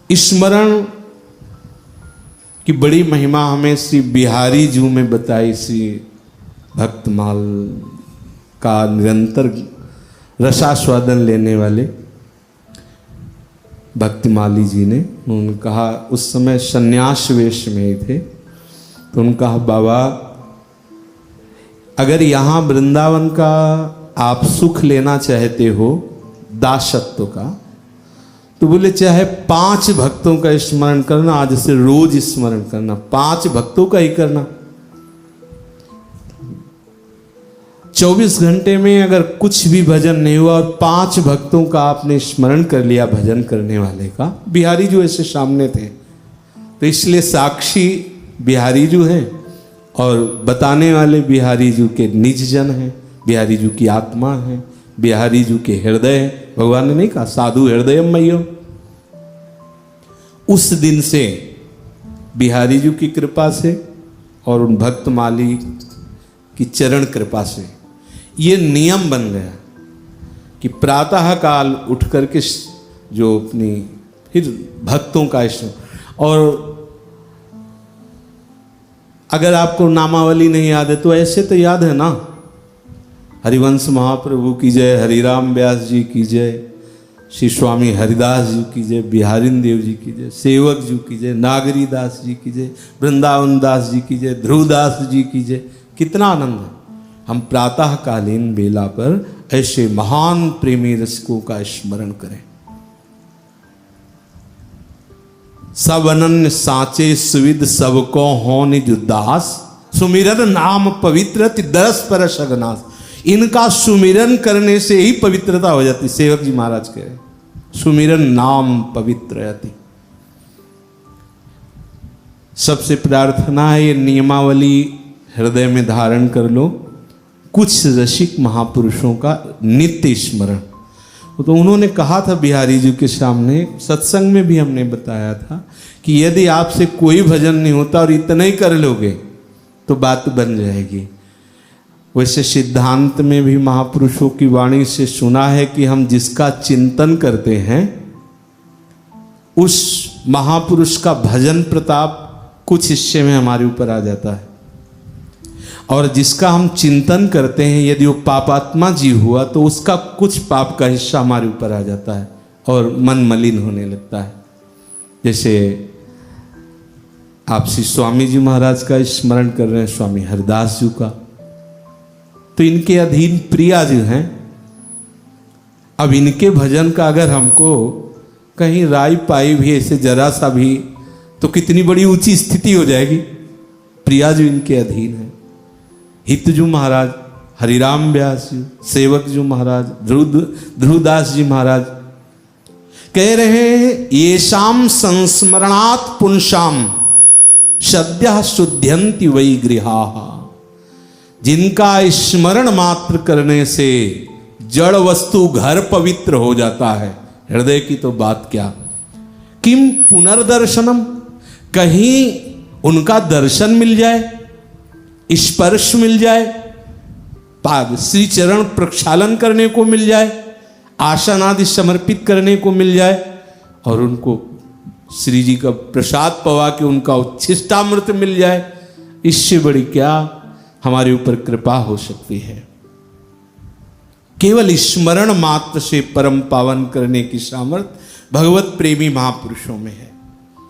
स्मरण की बड़ी महिमा हमें श्री बिहारी जू में बताई। श्री भक्तमाल का निरंतर रसास्वादन लेने वाले भक्तिमाली जी ने उन्होंने कहा, उस समय सन्यास वेश में ही थे, तो उन्होंने कहा बाबा अगर यहाँ वृंदावन का आप सुख लेना चाहते हो दासत्व का, तो बोले चाहे 5 भक्तों का स्मरण करना, आज से रोज स्मरण करना, 5 भक्तों का ही करना। 24 घंटे में अगर कुछ भी भजन नहीं हुआ और 5 भक्तों का आपने स्मरण कर लिया भजन करने वाले का, बिहारी जी ऐसे सामने थे, तो इसलिए साक्षी बिहारी जी हैं और बताने वाले बिहारी जी के निज जन हैं, बिहारी जी की आत्मा है, बिहारी जी के हृदय है। भगवान ने नहीं कहा साधु हृदय मय्यो। उस दिन से बिहारी जी की कृपा से और उन भक्तमाली की चरण कृपा से ये नियम बन गया कि प्रातः काल उठ करके जो अपनी फिर भक्तों का और अगर आपको नामावली नहीं याद है तो ऐसे तो याद है ना, हरिवंश महाप्रभु की जय, हरिराम व्यास जी की जय, श्री स्वामी हरिदास जी की जय, बिहारिन देव जी की जय, सेवक जी की जय, नागरी दास जी की जय, वृंदावन दास जी की जय, ध्रुवदास जी की जय। कितना आनंद है हम प्रातःकालीन बेला पर ऐसे महान प्रेमी रसिकों का स्मरण करें। सब अनन्य साचे सुविद सबको हो निज दास, सुमिरन नाम पवित्र दरस परस अगनास। इनका सुमिरन करने से ही पवित्रता हो जाती। सेवक जी महाराज कह रहे सुमिरन नाम पवित्रयति। सबसे प्रार्थना है ये नियमावली हृदय में धारण कर लो। कुछ रसिक महापुरुषों का नित्य स्मरण, तो उन्होंने कहा था बिहारी जी के सामने, सत्संग में भी हमने बताया था कि यदि आपसे कोई भजन नहीं होता और इतना ही कर लोगे तो बात बन जाएगी। वैसे सिद्धांत में भी महापुरुषों की वाणी से सुना है कि हम जिसका चिंतन करते हैं उस महापुरुष का भजन प्रताप कुछ हिस्से में हमारे ऊपर आ जाता है, और जिसका हम चिंतन करते हैं यदि वो पापात्मा जीव हुआ तो उसका कुछ पाप का हिस्सा हमारे ऊपर आ जाता है और मन मलिन होने लगता है। जैसे आप श्री स्वामी जी महाराज का स्मरण कर रहे हैं, स्वामी हरिदास जी का, तो इनके अधीन प्रिया जी हैं। अब इनके भजन का अगर हमको कहीं राय पाई भी ऐसे जरा सा भी तो कितनी बड़ी ऊंची स्थिति हो जाएगी। प्रिया जी इनके अधीन है। हितजू महाराज, हरिराम व्यास जी, सेवक जी महाराज, ध्रुवदास जी महाराज कह रहे हैं ये शाम संस्मरणात् पुंसाम सद्यः शुद्ध्यन्ति वै गृहाः। जिनका स्मरण मात्र करने से जड़ वस्तु घर पवित्र हो जाता है, हृदय की तो बात क्या। किम पुनर्दर्शनम, कहीं उनका दर्शन मिल जाए, स्पर्श मिल जाए, पाद श्री चरण प्रक्षालन करने को मिल जाए, आसन आदि समर्पित करने को मिल जाए, और उनको श्री जी का प्रसाद पवा के उनका उच्छिष्टामृत मिल जाए, इससे बड़ी क्या हमारे ऊपर कृपा हो सकती है। केवल स्मरण मात्र से परम पावन करने की सामर्थ्य भगवत प्रेमी महापुरुषों में है।